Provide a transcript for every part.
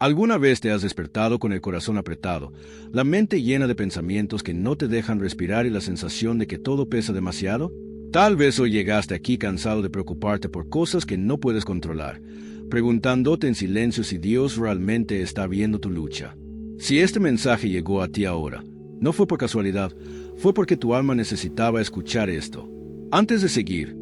¿Alguna vez te has despertado con el corazón apretado, la mente llena de pensamientos que no te dejan respirar y la sensación de que todo pesa demasiado? Tal vez hoy llegaste aquí cansado de preocuparte por cosas que no puedes controlar, preguntándote en silencio si Dios realmente está viendo tu lucha. Si este mensaje llegó a ti ahora, no fue por casualidad, fue porque tu alma necesitaba escuchar esto. Antes de seguir,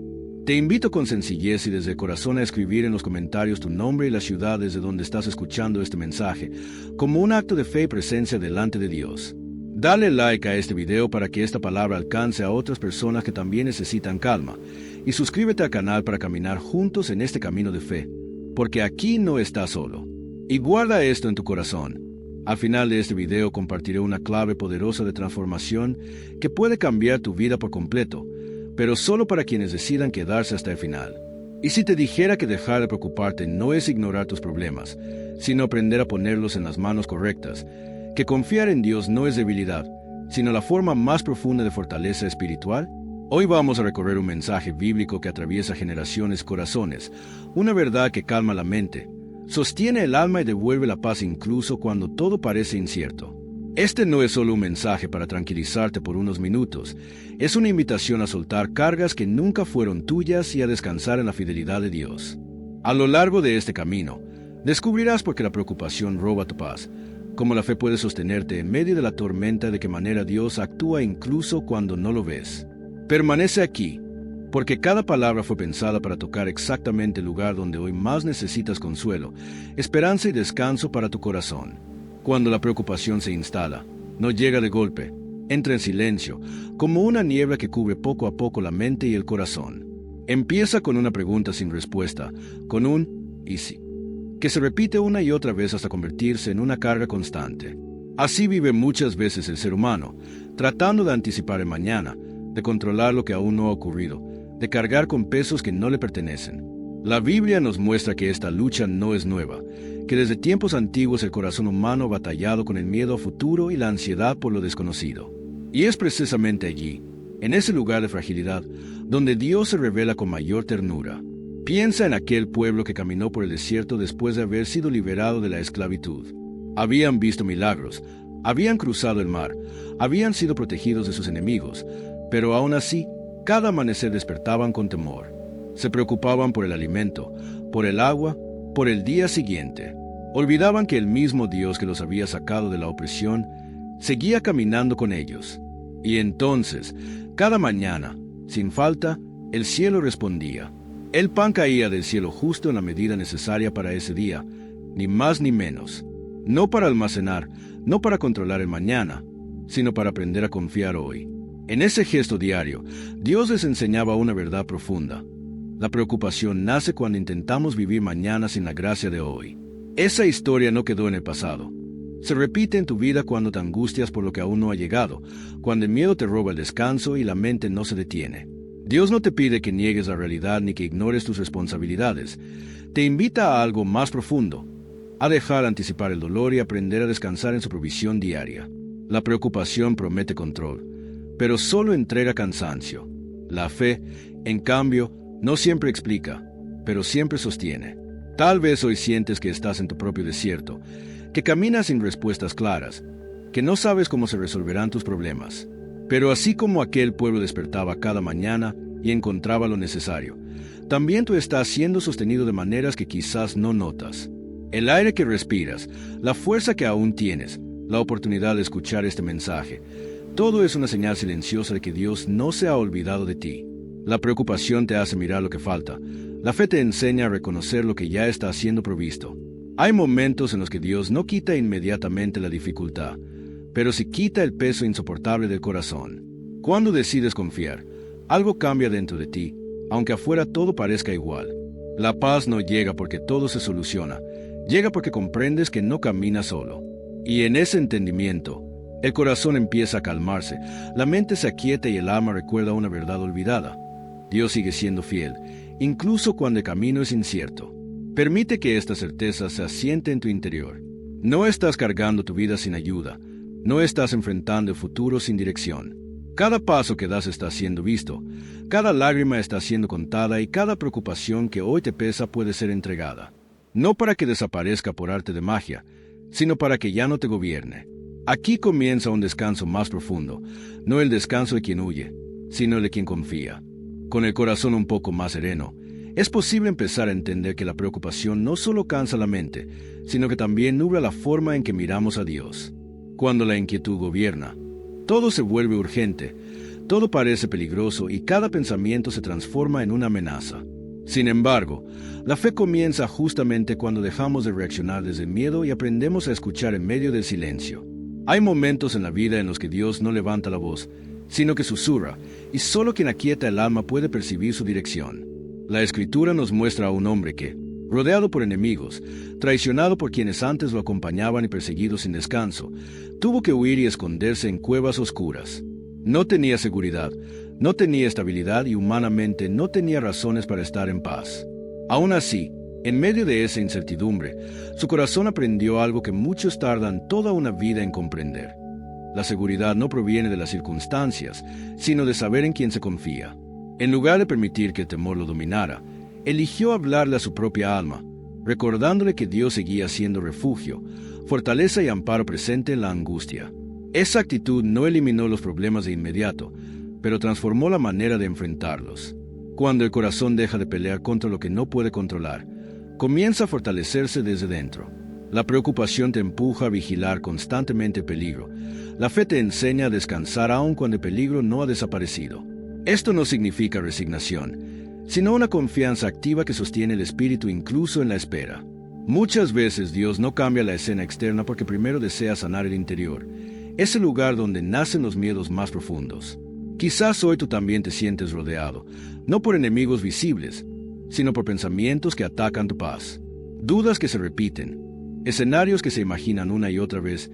te invito con sencillez y desde el corazón a escribir en los comentarios tu nombre y la ciudad desde donde estás escuchando este mensaje, como un acto de fe y presencia delante de Dios. Dale like a este video para que esta palabra alcance a otras personas que también necesitan calma, y suscríbete al canal para caminar juntos en este camino de fe, porque aquí no estás solo. Y guarda esto en tu corazón. Al final de este video compartiré una clave poderosa de transformación que puede cambiar tu vida por completo, pero solo para quienes decidan quedarse hasta el final. Y si te dijera que dejar de preocuparte no es ignorar tus problemas, sino aprender a ponerlos en las manos correctas, que confiar en Dios no es debilidad, sino la forma más profunda de fortaleza espiritual, hoy vamos a recorrer un mensaje bíblico que atraviesa generaciones y corazones, una verdad que calma la mente, sostiene el alma y devuelve la paz incluso cuando todo parece incierto. Este no es solo un mensaje para tranquilizarte por unos minutos, es una invitación a soltar cargas que nunca fueron tuyas y a descansar en la fidelidad de Dios. A lo largo de este camino, descubrirás por qué la preocupación roba tu paz, cómo la fe puede sostenerte en medio de la tormenta, de qué manera Dios actúa incluso cuando no lo ves. Permanece aquí, porque cada palabra fue pensada para tocar exactamente el lugar donde hoy más necesitas consuelo, esperanza y descanso para tu corazón. Cuando la preocupación se instala, no llega de golpe, entra en silencio, como una niebla que cubre poco a poco la mente y el corazón. Empieza con una pregunta sin respuesta, con un «¿y si?», que se repite una y otra vez hasta convertirse en una carga constante. Así vive muchas veces el ser humano, tratando de anticipar el mañana, de controlar lo que aún no ha ocurrido, de cargar con pesos que no le pertenecen. La Biblia nos muestra que esta lucha no es nueva, que desde tiempos antiguos el corazón humano ha batallado con el miedo a futuro y la ansiedad por lo desconocido. Y es precisamente allí, en ese lugar de fragilidad, donde Dios se revela con mayor ternura. Piensa en aquel pueblo que caminó por el desierto después de haber sido liberado de la esclavitud. Habían visto milagros, habían cruzado el mar, habían sido protegidos de sus enemigos, pero aún así, cada amanecer despertaban con temor. Se preocupaban por el alimento, por el agua, por el día siguiente. Olvidaban que el mismo Dios que los había sacado de la opresión seguía caminando con ellos. Y entonces, cada mañana, sin falta, el cielo respondía. El pan caía del cielo justo en la medida necesaria para ese día, ni más ni menos. No para almacenar, no para controlar el mañana, sino para aprender a confiar hoy. En ese gesto diario, Dios les enseñaba una verdad profunda. La preocupación nace cuando intentamos vivir mañana sin la gracia de hoy. Esa historia no quedó en el pasado. Se repite en tu vida cuando te angustias por lo que aún no ha llegado, cuando el miedo te roba el descanso y la mente no se detiene. Dios no te pide que niegues la realidad ni que ignores tus responsabilidades. Te invita a algo más profundo, a dejar anticipar el dolor y aprender a descansar en su provisión diaria. La preocupación promete control, pero solo entrega cansancio. La fe, en cambio, no siempre explica, pero siempre sostiene. Tal vez hoy sientes que estás en tu propio desierto, que caminas sin respuestas claras, que no sabes cómo se resolverán tus problemas. Pero así como aquel pueblo despertaba cada mañana y encontraba lo necesario, también tú estás siendo sostenido de maneras que quizás no notas. El aire que respiras, la fuerza que aún tienes, la oportunidad de escuchar este mensaje, todo es una señal silenciosa de que Dios no se ha olvidado de ti. La preocupación te hace mirar lo que falta. La fe te enseña a reconocer lo que ya está siendo provisto. Hay momentos en los que Dios no quita inmediatamente la dificultad, pero sí quita el peso insoportable del corazón. Cuando decides confiar, algo cambia dentro de ti, aunque afuera todo parezca igual. La paz no llega porque todo se soluciona, llega porque comprendes que no caminas solo. Y en ese entendimiento, el corazón empieza a calmarse, la mente se aquieta y el alma recuerda una verdad olvidada. Dios sigue siendo fiel, incluso cuando el camino es incierto. Permite que esta certeza se asiente en tu interior. No estás cargando tu vida sin ayuda, no estás enfrentando el futuro sin dirección. Cada paso que das está siendo visto, cada lágrima está siendo contada y cada preocupación que hoy te pesa puede ser entregada. no para que desaparezca por arte de magia, sino para que ya no te gobierne. Aquí comienza un descanso más profundo, no el descanso de quien huye, sino el de quien confía. Con el corazón un poco más sereno, es posible empezar a entender que la preocupación no solo cansa la mente, sino que también nubla la forma en que miramos a Dios. Cuando la inquietud gobierna, todo se vuelve urgente, todo parece peligroso y cada pensamiento se transforma en una amenaza. Sin embargo, la fe comienza justamente cuando dejamos de reaccionar desde el miedo y aprendemos a escuchar en medio del silencio. Hay momentos en la vida en los que Dios no levanta la voz, sino que susurra, y solo quien aquieta el alma puede percibir su dirección. La Escritura nos muestra a un hombre que, rodeado por enemigos, traicionado por quienes antes lo acompañaban y perseguido sin descanso, tuvo que huir y esconderse en cuevas oscuras. No tenía seguridad, no tenía estabilidad y humanamente no tenía razones para estar en paz. Aún así, en medio de esa incertidumbre, su corazón aprendió algo que muchos tardan toda una vida en comprender. La seguridad no proviene de las circunstancias, sino de saber en quién se confía. En lugar de permitir que el temor lo dominara, eligió hablarle a su propia alma, recordándole que Dios seguía siendo refugio, fortaleza y amparo presente en la angustia. Esa actitud no eliminó los problemas de inmediato, pero transformó la manera de enfrentarlos. Cuando el corazón deja de pelear contra lo que no puede controlar, comienza a fortalecerse desde dentro. La preocupación te empuja a vigilar constantemente el peligro. La fe te enseña a descansar aun cuando el peligro no ha desaparecido. Esto no significa resignación, sino una confianza activa que sostiene el espíritu incluso en la espera. Muchas veces Dios no cambia la escena externa porque primero desea sanar el interior. Es el lugar donde nacen los miedos más profundos. Quizás hoy tú también te sientes rodeado, no por enemigos visibles, sino por pensamientos que atacan tu paz, dudas que se repiten, escenarios que se imaginan una y otra vez,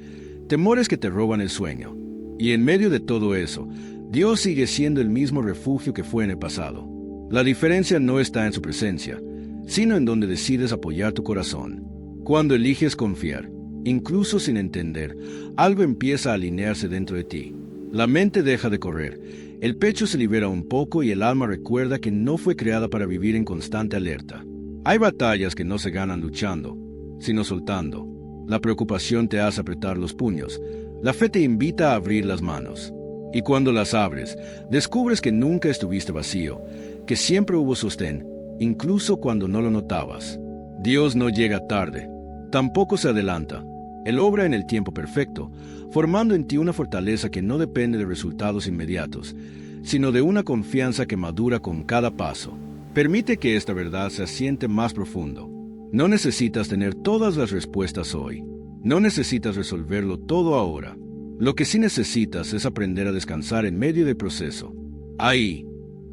temores que te roban el sueño. Y en medio de todo eso, Dios sigue siendo el mismo refugio que fue en el pasado. La diferencia no está en su presencia, sino en donde decides apoyar tu corazón. Cuando eliges confiar, incluso sin entender, algo empieza a alinearse dentro de ti. La mente deja de correr, el pecho se libera un poco y el alma recuerda que no fue creada para vivir en constante alerta. Hay batallas que no se ganan luchando, sino soltando. La preocupación te hace apretar los puños, la fe te invita a abrir las manos. Y cuando las abres, descubres que nunca estuviste vacío, que siempre hubo sostén, incluso cuando no lo notabas. Dios no llega tarde, tampoco se adelanta. Él obra en el tiempo perfecto, formando en ti una fortaleza que no depende de resultados inmediatos, sino de una confianza que madura con cada paso. Permite que esta verdad se asiente más profundo. No necesitas tener todas las respuestas hoy. No necesitas resolverlo todo ahora. Lo que sí necesitas es aprender a descansar en medio del proceso. Ahí,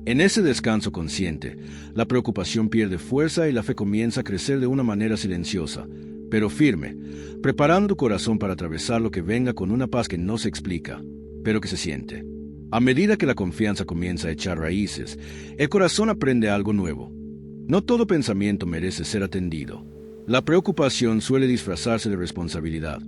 en ese descanso consciente, la preocupación pierde fuerza y la fe comienza a crecer de una manera silenciosa, pero firme, preparando tu corazón para atravesar lo que venga con una paz que no se explica, pero que se siente. A medida que la confianza comienza a echar raíces, el corazón aprende algo nuevo. No todo pensamiento merece ser atendido. La preocupación suele disfrazarse de responsabilidad,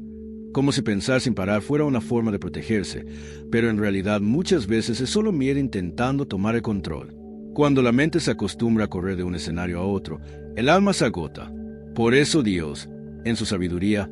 como si pensar sin parar fuera una forma de protegerse, pero en realidad muchas veces es solo miedo intentando tomar el control. Cuando la mente se acostumbra a correr de un escenario a otro, el alma se agota. Por eso Dios, en su sabiduría,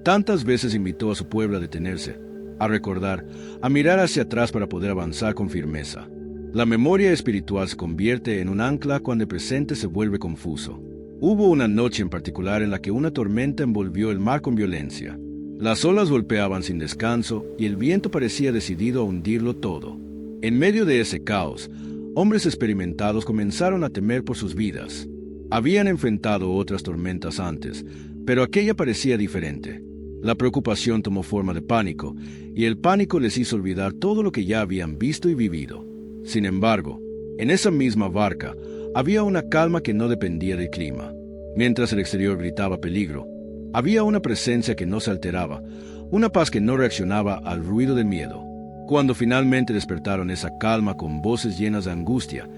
tantas veces invitó a su pueblo a detenerse, a recordar, a mirar hacia atrás para poder avanzar con firmeza. La memoria espiritual se convierte en un ancla cuando el presente se vuelve confuso. Hubo una noche en particular en la que una tormenta envolvió el mar con violencia. Las olas golpeaban sin descanso y el viento parecía decidido a hundirlo todo. En medio de ese caos, hombres experimentados comenzaron a temer por sus vidas. Habían enfrentado otras tormentas antes, pero aquella parecía diferente. La preocupación tomó forma de pánico, y el pánico les hizo olvidar todo lo que ya habían visto y vivido. Sin embargo, en esa misma barca había una calma que no dependía del clima. Mientras el exterior gritaba peligro, había una presencia que no se alteraba, una paz que no reaccionaba al ruido del miedo. Cuando finalmente despertaron esa calma con voces llenas de angustia,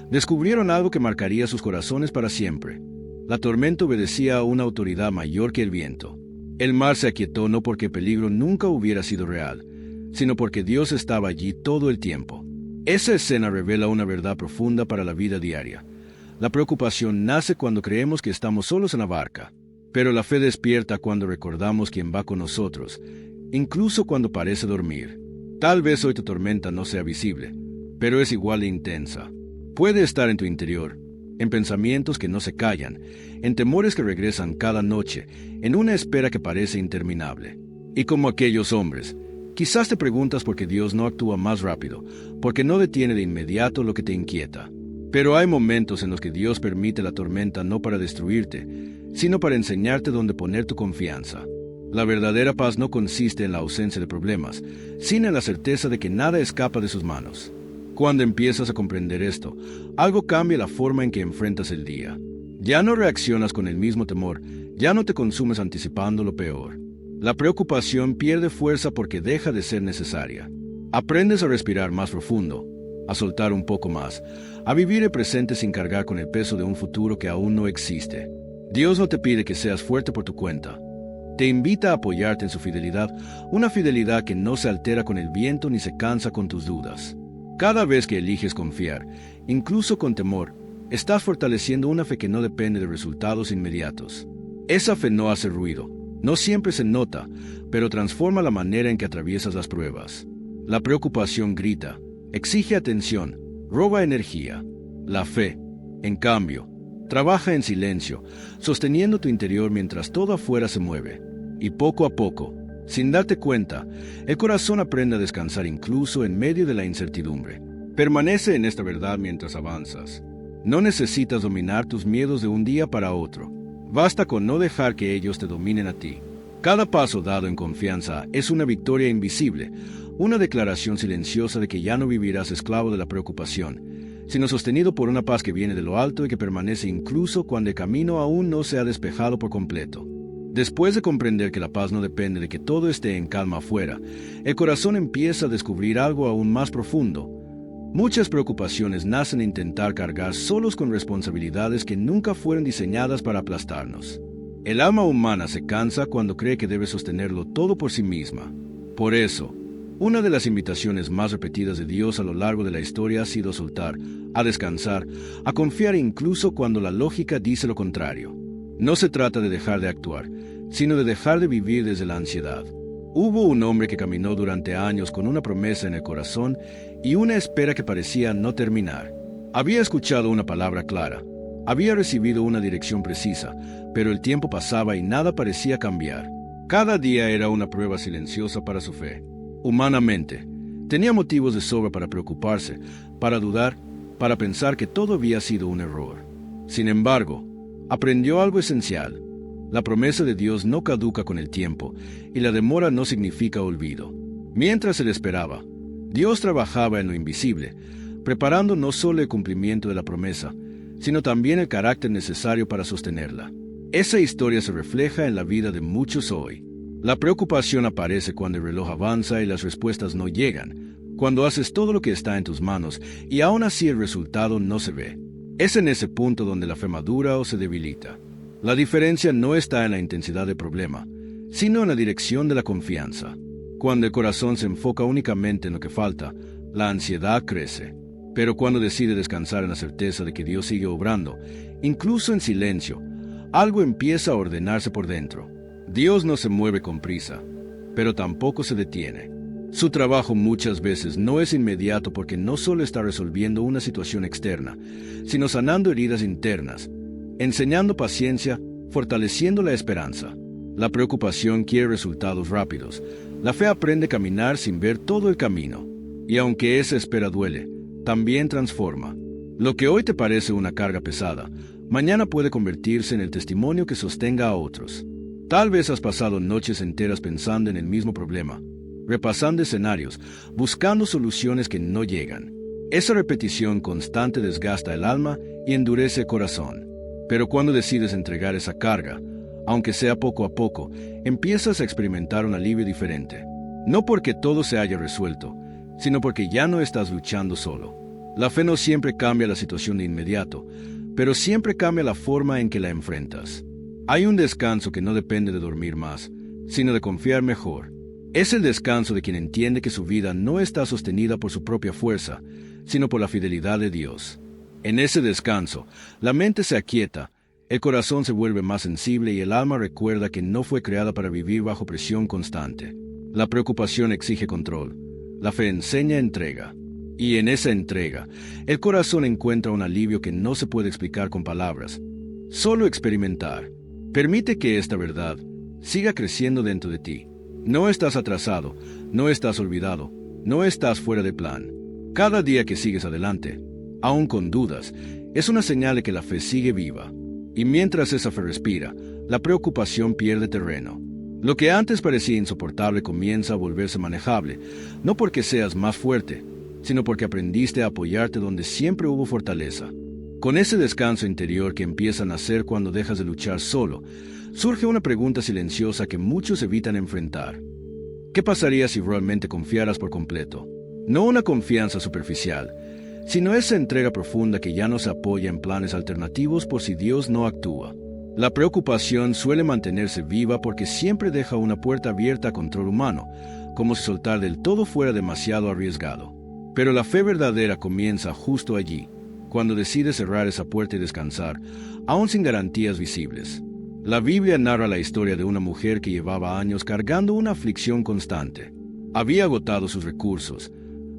descubrieron algo que marcaría sus corazones para siempre. La tormenta obedecía a una autoridad mayor que el viento. El mar se aquietó no porque el peligro nunca hubiera sido real, sino porque Dios estaba allí todo el tiempo. Esa escena revela una verdad profunda para la vida diaria. La preocupación nace cuando creemos que estamos solos en la barca, pero la fe despierta cuando recordamos quién va con nosotros, incluso cuando parece dormir. Tal vez hoy tu tormenta no sea visible, pero es igual de intensa. Puede estar en tu interior, en pensamientos que no se callan, en temores que regresan cada noche, en una espera que parece interminable. Y como aquellos hombres, quizás te preguntas por qué Dios no actúa más rápido, porque no detiene de inmediato lo que te inquieta. Pero hay momentos en los que Dios permite la tormenta no para destruirte, sino para enseñarte dónde poner tu confianza. La verdadera paz no consiste en la ausencia de problemas, sino en la certeza de que nada escapa de sus manos. Cuando empiezas a comprender esto, algo cambia la forma en que enfrentas el día. Ya no reaccionas con el mismo temor, ya no te consumes anticipando lo peor. La preocupación pierde fuerza porque deja de ser necesaria. Aprendes a respirar más profundo, a soltar un poco más, a vivir el presente sin cargar con el peso de un futuro que aún no existe. Dios no te pide que seas fuerte por tu cuenta. Te invita a apoyarte en su fidelidad, una fidelidad que no se altera con el viento ni se cansa con tus dudas. Cada vez que eliges confiar, incluso con temor, estás fortaleciendo una fe que no depende de resultados inmediatos. Esa fe no hace ruido, no siempre se nota, pero transforma la manera en que atraviesas las pruebas. La preocupación grita, exige atención, roba energía. La fe, en cambio, trabaja en silencio, sosteniendo tu interior mientras todo afuera se mueve. Y poco a poco, sin darte cuenta, el corazón aprende a descansar incluso en medio de la incertidumbre. Permanece en esta verdad mientras avanzas. No necesitas dominar tus miedos de un día para otro. Basta con no dejar que ellos te dominen a ti. Cada paso dado en confianza es una victoria invisible, una declaración silenciosa de que ya no vivirás esclavo de la preocupación, sino sostenido por una paz que viene de lo alto y que permanece incluso cuando el camino aún no se ha despejado por completo. Después de comprender que la paz no depende de que todo esté en calma afuera, el corazón empieza a descubrir algo aún más profundo. Muchas preocupaciones nacen de intentar cargar solos con responsabilidades que nunca fueron diseñadas para aplastarnos. El alma humana se cansa cuando cree que debe sostenerlo todo por sí misma. Por eso, una de las invitaciones más repetidas de Dios a lo largo de la historia ha sido a soltar, a descansar, a confiar incluso cuando la lógica dice lo contrario. No se trata de dejar de actuar, sino de dejar de vivir desde la ansiedad. Hubo un hombre que caminó durante años con una promesa en el corazón y una espera que parecía no terminar. Había escuchado una palabra clara, había recibido una dirección precisa, pero el tiempo pasaba y nada parecía cambiar. Cada día era una prueba silenciosa para su fe. Humanamente, tenía motivos de sobra para preocuparse, para dudar, para pensar que todo había sido un error. Sin embargo, aprendió algo esencial. La promesa de Dios no caduca con el tiempo, y la demora no significa olvido. Mientras él esperaba, Dios trabajaba en lo invisible, preparando no solo el cumplimiento de la promesa, sino también el carácter necesario para sostenerla. Esa historia se refleja en la vida de muchos hoy. La preocupación aparece cuando el reloj avanza y las respuestas no llegan, cuando haces todo lo que está en tus manos y aún así el resultado no se ve. Es en ese punto donde la fe madura o se debilita. La diferencia no está en la intensidad del problema, sino en la dirección de la confianza. Cuando el corazón se enfoca únicamente en lo que falta, la ansiedad crece. Pero cuando decide descansar en la certeza de que Dios sigue obrando, incluso en silencio, algo empieza a ordenarse por dentro. Dios no se mueve con prisa, pero tampoco se detiene. Su trabajo muchas veces no es inmediato porque no solo está resolviendo una situación externa, sino sanando heridas internas, enseñando paciencia, fortaleciendo la esperanza. La preocupación quiere resultados rápidos. La fe aprende a caminar sin ver todo el camino. Y aunque esa espera duele, también transforma. Lo que hoy te parece una carga pesada, mañana puede convertirse en el testimonio que sostenga a otros. Tal vez has pasado noches enteras pensando en el mismo problema, repasando escenarios, buscando soluciones que no llegan. Esa repetición constante desgasta el alma y endurece el corazón. Pero cuando decides entregar esa carga, aunque sea poco a poco, empiezas a experimentar un alivio diferente. No porque todo se haya resuelto, sino porque ya no estás luchando solo. La fe no siempre cambia la situación de inmediato, pero siempre cambia la forma en que la enfrentas. Hay un descanso que no depende de dormir más, sino de confiar mejor. Es el descanso de quien entiende que su vida no está sostenida por su propia fuerza, sino por la fidelidad de Dios. En ese descanso, la mente se aquieta, el corazón se vuelve más sensible y el alma recuerda que no fue creada para vivir bajo presión constante. La preocupación exige control, la fe enseña entrega. Y en esa entrega, el corazón encuentra un alivio que no se puede explicar con palabras, solo experimentar. Permite que esta verdad siga creciendo dentro de ti. No estás atrasado, no estás olvidado, no estás fuera de plan. Cada día que sigues adelante, aún con dudas, es una señal de que la fe sigue viva. Y mientras esa fe respira, la preocupación pierde terreno. Lo que antes parecía insoportable comienza a volverse manejable, no porque seas más fuerte, sino porque aprendiste a apoyarte donde siempre hubo fortaleza. Con ese descanso interior que empieza a nacer cuando dejas de luchar solo, surge una pregunta silenciosa que muchos evitan enfrentar. ¿Qué pasaría si realmente confiaras por completo? No una confianza superficial, sino esa entrega profunda que ya no se apoya en planes alternativos por si Dios no actúa. La preocupación suele mantenerse viva porque siempre deja una puerta abierta a control humano, como si soltar del todo fuera demasiado arriesgado. Pero la fe verdadera comienza justo allí, cuando decides cerrar esa puerta y descansar, aún sin garantías visibles. La Biblia narra la historia de una mujer que llevaba años cargando una aflicción constante. Había agotado sus recursos,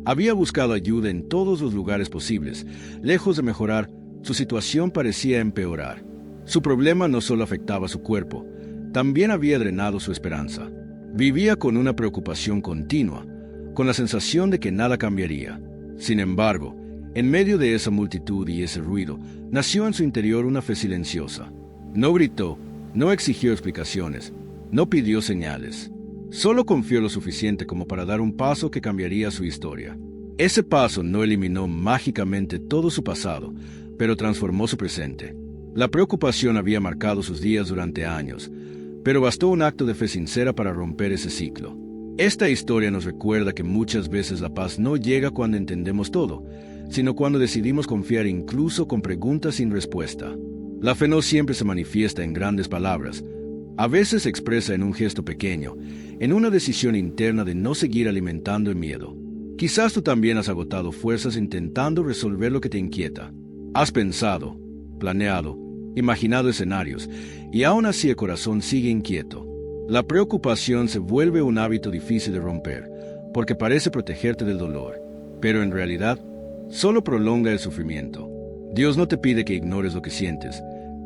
había buscado ayuda en todos los lugares posibles. Lejos de mejorar, su situación parecía empeorar. Su problema no solo afectaba su cuerpo, también había drenado su esperanza. Vivía con una preocupación continua, con la sensación de que nada cambiaría. Sin embargo, en medio de esa multitud y ese ruido, nació en su interior una fe silenciosa. No gritó, no exigió explicaciones, no pidió señales. Solo confió lo suficiente como para dar un paso que cambiaría su historia. Ese paso no eliminó mágicamente todo su pasado, pero transformó su presente. La preocupación había marcado sus días durante años, pero bastó un acto de fe sincera para romper ese ciclo. Esta historia nos recuerda que muchas veces la paz no llega cuando entendemos todo, sino cuando decidimos confiar incluso con preguntas sin respuesta. La fe no siempre se manifiesta en grandes palabras. A veces se expresa en un gesto pequeño, en una decisión interna de no seguir alimentando el miedo. Quizás tú también has agotado fuerzas intentando resolver lo que te inquieta. Has pensado, planeado, imaginado escenarios, y aún así el corazón sigue inquieto. La preocupación se vuelve un hábito difícil de romper, porque parece protegerte del dolor, pero en realidad solo prolonga el sufrimiento. Dios no te pide que ignores lo que sientes,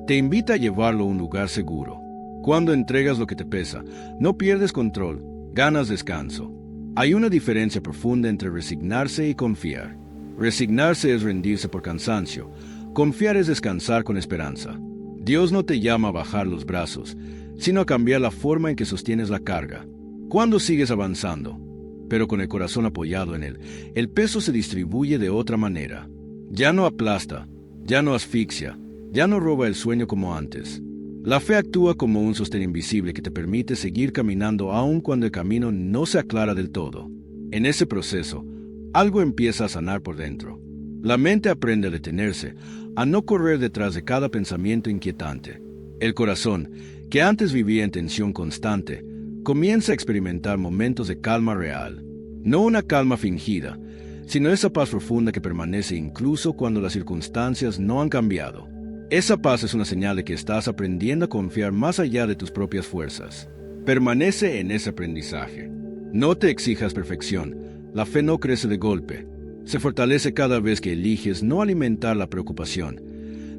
te invita a llevarlo a un lugar seguro. Cuando entregas lo que te pesa, no pierdes control, ganas descanso. Hay una diferencia profunda entre resignarse y confiar. Resignarse es rendirse por cansancio, confiar es descansar con esperanza. Dios no te llama a bajar los brazos, sino a cambiar la forma en que sostienes la carga. Cuando sigues avanzando, pero con el corazón apoyado en él, el peso se distribuye de otra manera. Ya no aplasta, ya no asfixia, ya no roba el sueño como antes. La fe actúa como un sostén invisible que te permite seguir caminando aun cuando el camino no se aclara del todo. En ese proceso, algo empieza a sanar por dentro. La mente aprende a detenerse, a no correr detrás de cada pensamiento inquietante. El corazón, que antes vivía en tensión constante, comienza a experimentar momentos de calma real. No una calma fingida, sino esa paz profunda que permanece incluso cuando las circunstancias no han cambiado. Esa paz es una señal de que estás aprendiendo a confiar más allá de tus propias fuerzas. Permanece en ese aprendizaje. No te exijas perfección. La fe no crece de golpe. Se fortalece cada vez que eliges no alimentar la preocupación,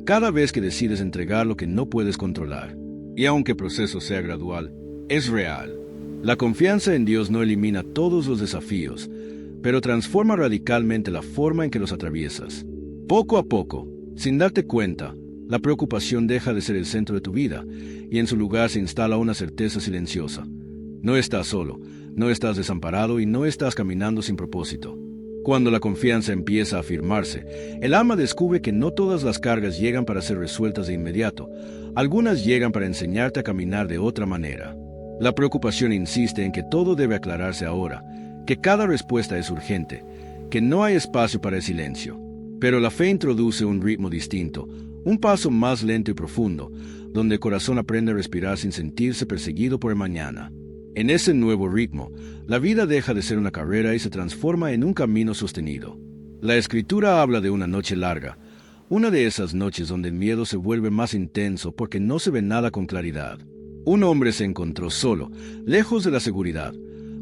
cada vez que decides entregar lo que no puedes controlar. Y aunque el proceso sea gradual, es real. La confianza en Dios no elimina todos los desafíos, pero transforma radicalmente la forma en que los atraviesas. Poco a poco, sin darte cuenta, la preocupación deja de ser el centro de tu vida, y en su lugar se instala una certeza silenciosa. No estás solo, no estás desamparado y no estás caminando sin propósito. Cuando la confianza empieza a afirmarse, el alma descubre que no todas las cargas llegan para ser resueltas de inmediato. Algunas llegan para enseñarte a caminar de otra manera. La preocupación insiste en que todo debe aclararse ahora, que cada respuesta es urgente, que no hay espacio para el silencio. Pero la fe introduce un ritmo distinto, un paso más lento y profundo, donde el corazón aprende a respirar sin sentirse perseguido por el mañana. En ese nuevo ritmo, la vida deja de ser una carrera y se transforma en un camino sostenido. La Escritura habla de una noche larga, Una de esas noches donde el miedo se vuelve más intenso porque no se ve nada con claridad. Un hombre se encontró solo, lejos de la seguridad,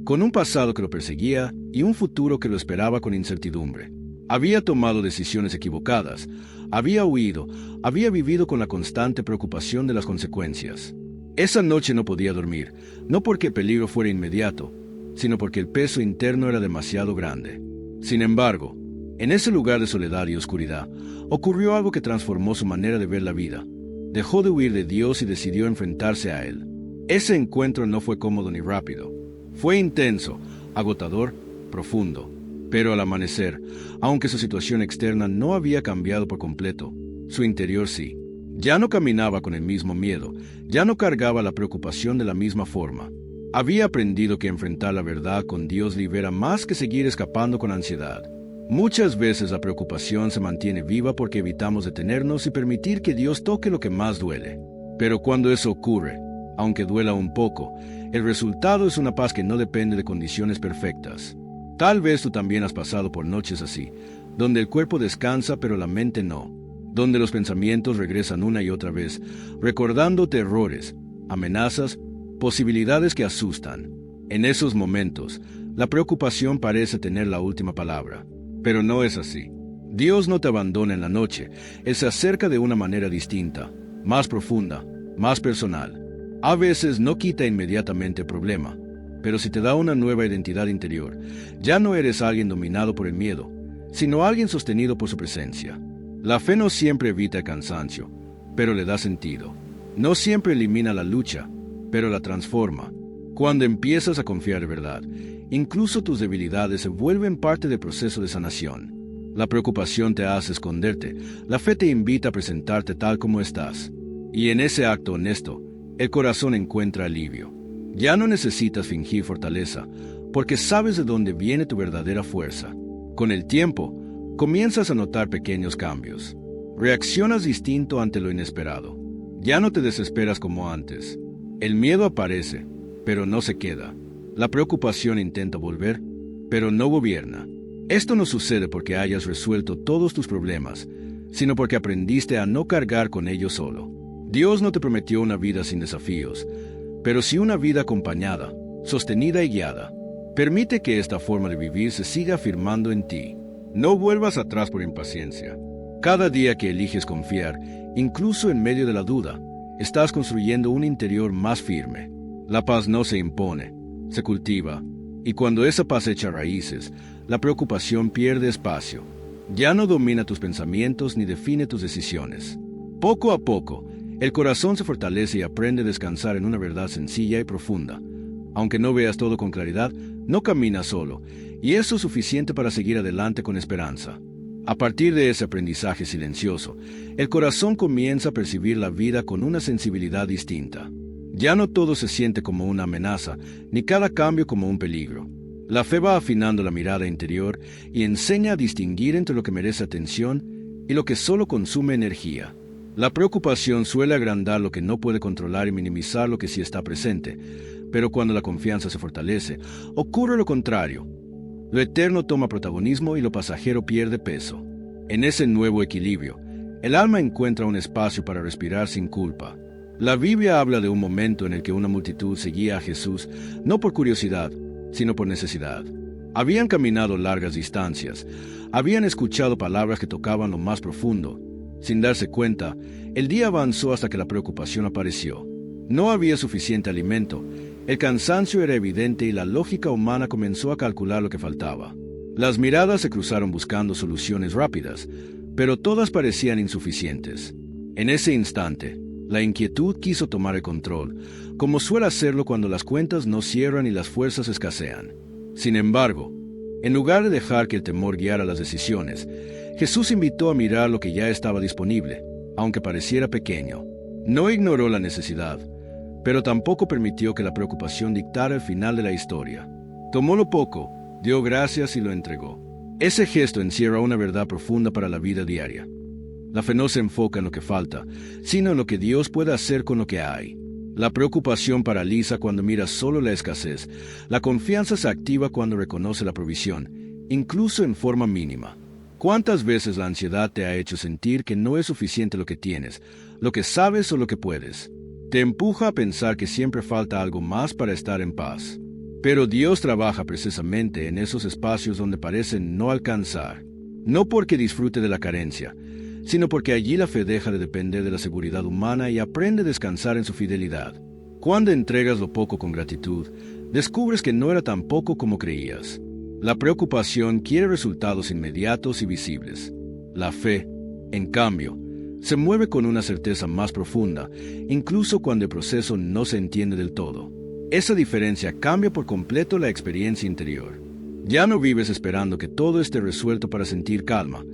con un pasado que lo perseguía y un futuro que lo esperaba con incertidumbre. Había tomado decisiones equivocadas, había huido, había vivido con la constante preocupación de las consecuencias. Esa noche no podía dormir, no porque el peligro fuera inmediato, sino porque el peso interno era demasiado grande. Sin embargo, en ese lugar de soledad y oscuridad, ocurrió algo que transformó su manera de ver la vida. Dejó de huir de Dios y decidió enfrentarse a Él. Ese encuentro no fue cómodo ni rápido. Fue intenso, agotador, profundo. Pero al amanecer, aunque su situación externa no había cambiado por completo, su interior sí. Ya no caminaba con el mismo miedo, ya no cargaba la preocupación de la misma forma. Había aprendido que enfrentar la verdad con Dios libera más que seguir escapando con ansiedad. Muchas veces la preocupación se mantiene viva porque evitamos detenernos y permitir que Dios toque lo que más duele. Pero cuando eso ocurre, aunque duela un poco, el resultado es una paz que no depende de condiciones perfectas. Tal vez tú también has pasado por noches así, donde el cuerpo descansa pero la mente no, donde los pensamientos regresan una y otra vez, recordándote errores, amenazas, posibilidades que asustan. En esos momentos, la preocupación parece tener la última palabra. Pero no es así. Dios no te abandona en la noche. Él se acerca de una manera distinta, más profunda, más personal. A veces no quita inmediatamente el problema, pero si te da una nueva identidad interior, ya no eres alguien dominado por el miedo, sino alguien sostenido por su presencia. La fe no siempre evita el cansancio, pero le da sentido. No siempre elimina la lucha, pero la transforma. Cuando empiezas a confiar de verdad, incluso tus debilidades se vuelven parte del proceso de sanación. La preocupación te hace esconderte, la fe te invita a presentarte tal como estás. Y en ese acto honesto, el corazón encuentra alivio. Ya no necesitas fingir fortaleza, porque sabes de dónde viene tu verdadera fuerza. Con el tiempo, comienzas a notar pequeños cambios. Reaccionas distinto ante lo inesperado. Ya no te desesperas como antes. El miedo aparece, pero no se queda. La preocupación intenta volver, pero no gobierna. Esto no sucede porque hayas resuelto todos tus problemas, sino porque aprendiste a no cargar con ellos solo. Dios no te prometió una vida sin desafíos, pero sí una vida acompañada, sostenida y guiada. Permite que esta forma de vivir se siga afirmando en ti. No vuelvas atrás por impaciencia. Cada día que eliges confiar, incluso en medio de la duda, estás construyendo un interior más firme. La paz no se impone, se cultiva, y cuando esa paz echa raíces, la preocupación pierde espacio. Ya no domina tus pensamientos ni define tus decisiones. Poco a poco, el corazón se fortalece y aprende a descansar en una verdad sencilla y profunda. Aunque no veas todo con claridad, no caminas solo, y eso es suficiente para seguir adelante con esperanza. A partir de ese aprendizaje silencioso, el corazón comienza a percibir la vida con una sensibilidad distinta. Ya no todo se siente como una amenaza, ni cada cambio como un peligro. La fe va afinando la mirada interior y enseña a distinguir entre lo que merece atención y lo que solo consume energía. La preocupación suele agrandar lo que no puede controlar y minimizar lo que sí está presente, pero cuando la confianza se fortalece, ocurre lo contrario. Lo eterno toma protagonismo y lo pasajero pierde peso. En ese nuevo equilibrio, el alma encuentra un espacio para respirar sin culpa. La Biblia habla de un momento en el que una multitud seguía a Jesús, no por curiosidad, sino por necesidad. Habían caminado largas distancias, habían escuchado palabras que tocaban lo más profundo. Sin darse cuenta, el día avanzó hasta que la preocupación apareció. No había suficiente alimento, el cansancio era evidente y la lógica humana comenzó a calcular lo que faltaba. Las miradas se cruzaron buscando soluciones rápidas, pero todas parecían insuficientes. En ese instante, la inquietud quiso tomar el control, como suele hacerlo cuando las cuentas no cierran y las fuerzas escasean. Sin embargo, en lugar de dejar que el temor guiara las decisiones, Jesús invitó a mirar lo que ya estaba disponible, aunque pareciera pequeño. No ignoró la necesidad, pero tampoco permitió que la preocupación dictara el final de la historia. Tomó lo poco, dio gracias y lo entregó. Ese gesto encierra una verdad profunda para la vida diaria. La fe no se enfoca en lo que falta, sino en lo que Dios puede hacer con lo que hay. La preocupación paraliza cuando mira solo la escasez. La confianza se activa cuando reconoce la provisión, incluso en forma mínima. ¿Cuántas veces la ansiedad te ha hecho sentir que no es suficiente lo que tienes, lo que sabes o lo que puedes? Te empuja a pensar que siempre falta algo más para estar en paz. Pero Dios trabaja precisamente en esos espacios donde parecen no alcanzar. No porque disfrute de la carencia, sino porque allí la fe deja de depender de la seguridad humana y aprende a descansar en su fidelidad. Cuando entregas lo poco con gratitud, descubres que no era tan poco como creías. La preocupación quiere resultados inmediatos y visibles. La fe, en cambio, se mueve con una certeza más profunda, incluso cuando el proceso no se entiende del todo. Esa diferencia cambia por completo la experiencia interior. Ya no vives esperando que todo esté resuelto para sentir calma.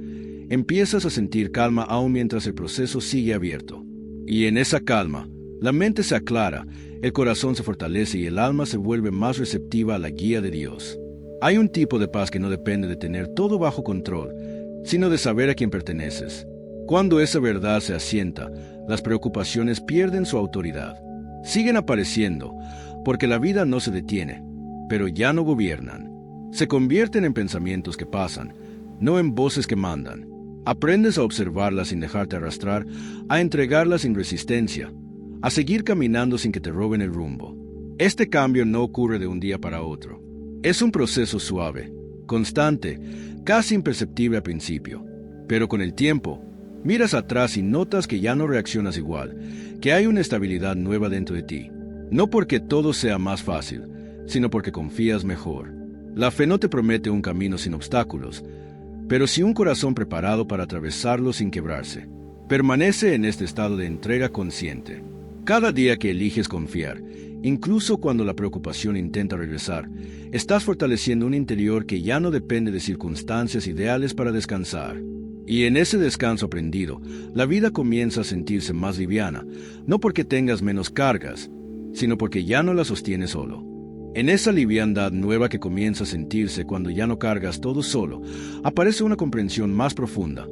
Empiezas a sentir calma aún mientras el proceso sigue abierto. Y en esa calma, la mente se aclara, el corazón se fortalece y el alma se vuelve más receptiva a la guía de Dios. Hay un tipo de paz que no depende de tener todo bajo control, sino de saber a quién perteneces. Cuando esa verdad se asienta, las preocupaciones pierden su autoridad. Siguen apareciendo, porque la vida no se detiene, pero ya no gobiernan. Se convierten en pensamientos que pasan, no en voces que mandan. Aprendes a observarlas sin dejarte arrastrar, a entregarlas sin resistencia, a seguir caminando sin que te roben el rumbo. Este cambio no ocurre de un día para otro. Es un proceso suave, constante, casi imperceptible al principio. Pero con el tiempo, miras atrás y notas que ya no reaccionas igual, que hay una estabilidad nueva dentro de ti. No porque todo sea más fácil, sino porque confías mejor. La fe no te promete un camino sin obstáculos, pero sí un corazón preparado para atravesarlo sin quebrarse. Permanece en este estado de entrega consciente. Cada día que eliges confiar, incluso cuando la preocupación intenta regresar, estás fortaleciendo un interior que ya no depende de circunstancias ideales para descansar. Y en ese descanso aprendido, la vida comienza a sentirse más liviana, no porque tengas menos cargas, sino porque ya no la sostienes solo. En esa liviandad nueva que comienza a sentirse cuando ya no cargas todo solo, aparece una comprensión más profunda.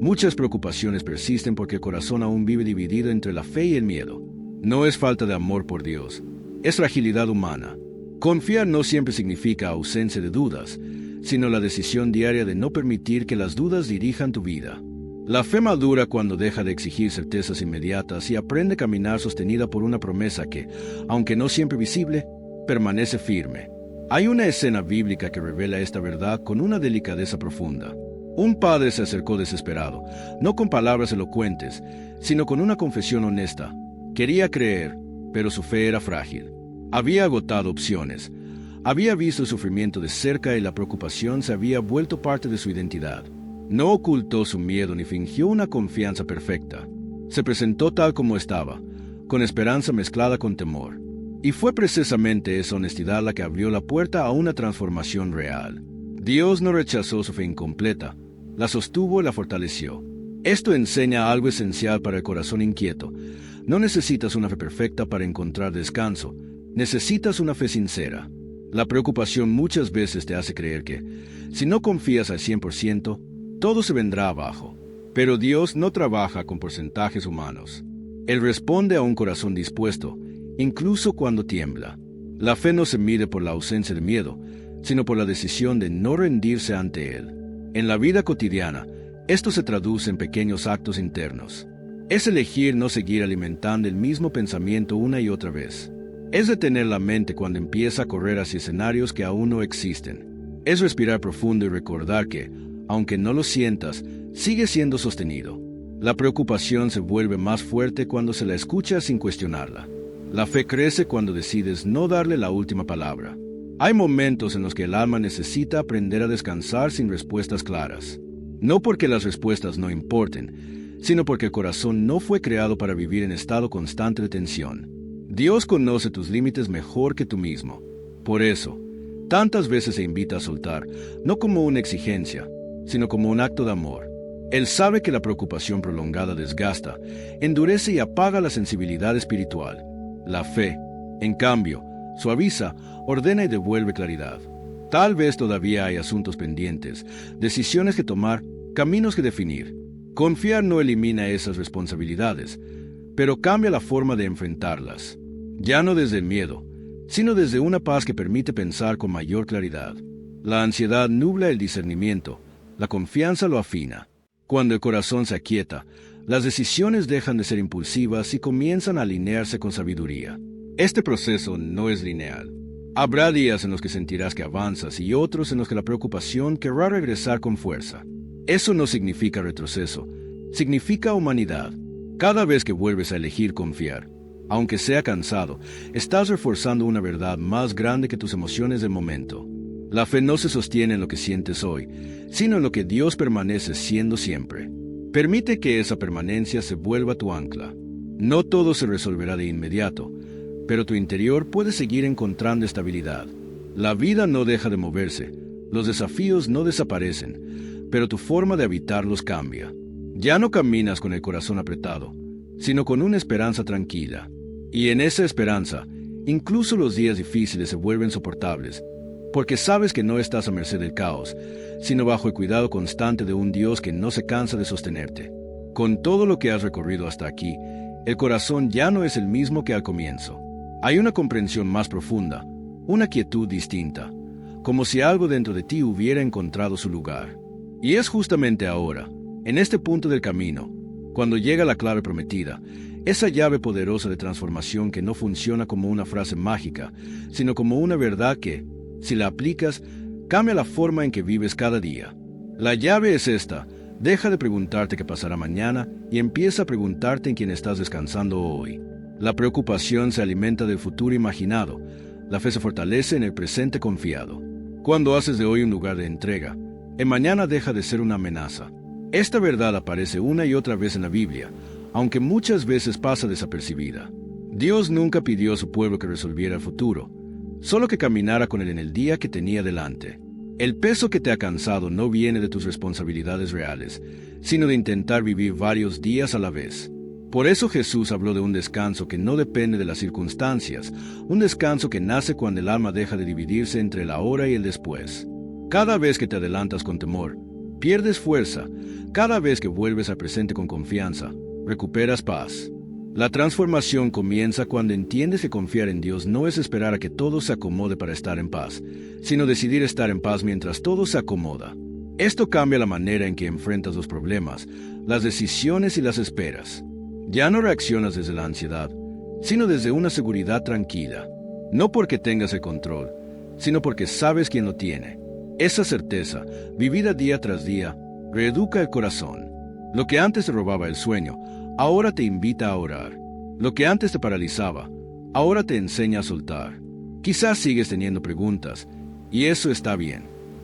Muchas preocupaciones persisten porque el corazón aún vive dividido entre la fe y el miedo. No es falta de amor por Dios, es fragilidad humana. Confiar no siempre significa ausencia de dudas, sino la decisión diaria de no permitir que las dudas dirijan tu vida. La fe madura cuando deja de exigir certezas inmediatas y aprende a caminar sostenida por una promesa que, aunque no siempre visible, permanece firme. Hay una escena bíblica que revela esta verdad con una delicadeza profunda. Un padre se acercó desesperado, no con palabras elocuentes, sino con una confesión honesta. Quería creer, pero su fe era frágil. Había agotado opciones. Había visto el sufrimiento de cerca y la preocupación se había vuelto parte de su identidad. No ocultó su miedo ni fingió una confianza perfecta. Se presentó tal como estaba, con esperanza mezclada con temor. Y fue precisamente esa honestidad la que abrió la puerta a una transformación real. Dios no rechazó su fe incompleta, la sostuvo y la fortaleció. Esto enseña algo esencial para el corazón inquieto. No necesitas una fe perfecta para encontrar descanso, necesitas una fe sincera. La preocupación muchas veces te hace creer que, si no confías al 100%, todo se vendrá abajo. Pero Dios no trabaja con porcentajes humanos. Él responde a un corazón dispuesto, incluso cuando tiembla. La fe no se mide por la ausencia de miedo, sino por la decisión de no rendirse ante él. En la vida cotidiana, esto se traduce en pequeños actos internos. Es elegir no seguir alimentando el mismo pensamiento una y otra vez. Es detener la mente cuando empieza a correr hacia escenarios que aún no existen. Es respirar profundo y recordar que, aunque no lo sientas, sigue siendo sostenido. La preocupación se vuelve más fuerte cuando se la escucha sin cuestionarla. La fe crece cuando decides no darle la última palabra. Hay momentos en los que el alma necesita aprender a descansar sin respuestas claras. No porque las respuestas no importen, sino porque el corazón no fue creado para vivir en estado constante de tensión. Dios conoce tus límites mejor que tú mismo. Por eso, tantas veces se invita a soltar, no como una exigencia, sino como un acto de amor. Él sabe que la preocupación prolongada desgasta, endurece y apaga la sensibilidad espiritual. La fe, en cambio, suaviza, ordena y devuelve claridad. Tal vez todavía hay asuntos pendientes, decisiones que tomar, caminos que definir. Confiar no elimina esas responsabilidades, pero cambia la forma de enfrentarlas. Ya no desde el miedo, sino desde una paz que permite pensar con mayor claridad. La ansiedad nubla el discernimiento, La confianza lo afina. Cuando el corazón se aquieta, las decisiones dejan de ser impulsivas y comienzan a alinearse con sabiduría. Este proceso no es lineal. Habrá días en los que sentirás que avanzas y otros en los que la preocupación querrá regresar con fuerza. Eso no significa retroceso, significa humanidad. Cada vez que vuelves a elegir confiar, aunque sea cansado, estás reforzando una verdad más grande que tus emociones del momento. La fe no se sostiene en lo que sientes hoy, sino en lo que Dios permanece siendo siempre. Permite que esa permanencia se vuelva tu ancla. No todo se resolverá de inmediato, pero tu interior puede seguir encontrando estabilidad. La vida no deja de moverse, los desafíos no desaparecen, pero tu forma de habitarlos cambia. Ya no caminas con el corazón apretado, sino con una esperanza tranquila. Y en esa esperanza, incluso los días difíciles se vuelven soportables, porque sabes que no estás a merced del caos, sino bajo el cuidado constante de un Dios que no se cansa de sostenerte. Con todo lo que has recorrido hasta aquí, el corazón ya no es el mismo que al comienzo. Hay una comprensión más profunda, una quietud distinta, como si algo dentro de ti hubiera encontrado su lugar. Y es justamente ahora, en este punto del camino, cuando llega la clave prometida, esa llave poderosa de transformación que no funciona como una frase mágica, sino como una verdad que, si la aplicas, cambia la forma en que vives cada día. La llave es esta: deja de preguntarte qué pasará mañana y empieza a preguntarte en quién estás descansando hoy. La preocupación se alimenta del futuro imaginado, la fe se fortalece en el presente confiado. Cuando haces de hoy un lugar de entrega, el mañana deja de ser una amenaza. Esta verdad aparece una y otra vez en la Biblia, aunque muchas veces pasa desapercibida. Dios nunca pidió a su pueblo que resolviera el futuro, solo que caminara con él en el día que tenía delante. El peso que te ha cansado no viene de tus responsabilidades reales, sino de intentar vivir varios días a la vez. Por eso Jesús habló de un descanso que no depende de las circunstancias, un descanso que nace cuando el alma deja de dividirse entre el ahora y el después. Cada vez que te adelantas con temor, pierdes fuerza. Cada vez que vuelves al presente con confianza, recuperas paz. La transformación comienza cuando entiendes que confiar en Dios no es esperar a que todo se acomode para estar en paz, sino decidir estar en paz mientras todo se acomoda. Esto cambia la manera en que enfrentas los problemas, las decisiones y las esperas. Ya no reaccionas desde la ansiedad, sino desde una seguridad tranquila. No porque tengas el control, sino porque sabes quién lo tiene. Esa certeza, vivida día tras día, reeduca el corazón. Lo que antes te robaba el sueño, ahora te invita a orar. Lo que antes te paralizaba, ahora te enseña a soltar. Quizás sigues teniendo preguntas, y eso está bien.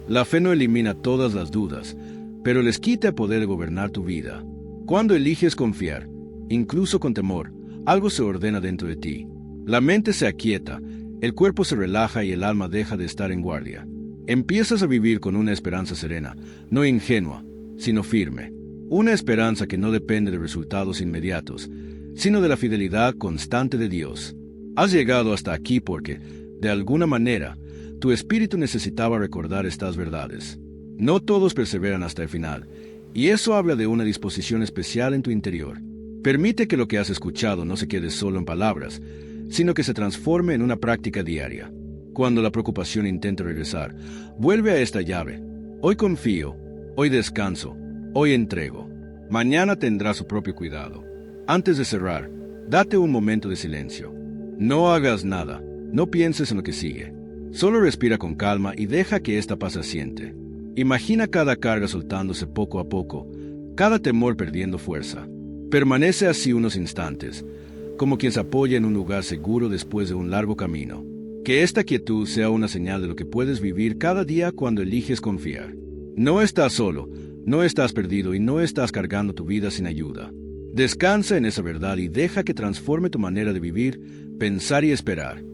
La fe no elimina todas las dudas, pero les quita el poder de gobernar tu vida. Cuando eliges confiar, incluso con temor, algo se ordena dentro de ti. La mente se aquieta, el cuerpo se relaja y el alma deja de estar en guardia. Empiezas a vivir con una esperanza serena, no ingenua, sino firme. Una esperanza que no depende de resultados inmediatos, sino de la fidelidad constante de Dios. Has llegado hasta aquí porque, de alguna manera, tu espíritu necesitaba recordar estas verdades. No todos perseveran hasta el final, y eso habla de una disposición especial en tu interior. Permite que lo que has escuchado no se quede solo en palabras, sino que se transforme en una práctica diaria. Cuando la preocupación intente regresar, vuelve a esta llave. Hoy confío, hoy descanso, hoy entrego. Mañana tendrá su propio cuidado. Antes de cerrar, date un momento de silencio. No hagas nada, no pienses en lo que sigue. Solo respira con calma y deja que esta paz asiente. Imagina cada carga soltándose poco a poco, cada temor perdiendo fuerza. Permanece así unos instantes, como quien se apoya en un lugar seguro después de un largo camino. Que esta quietud sea una señal de lo que puedes vivir cada día cuando eliges confiar. No estás solo, no estás perdido y no estás cargando tu vida sin ayuda. Descansa en esa verdad y deja que transforme tu manera de vivir, pensar y esperar.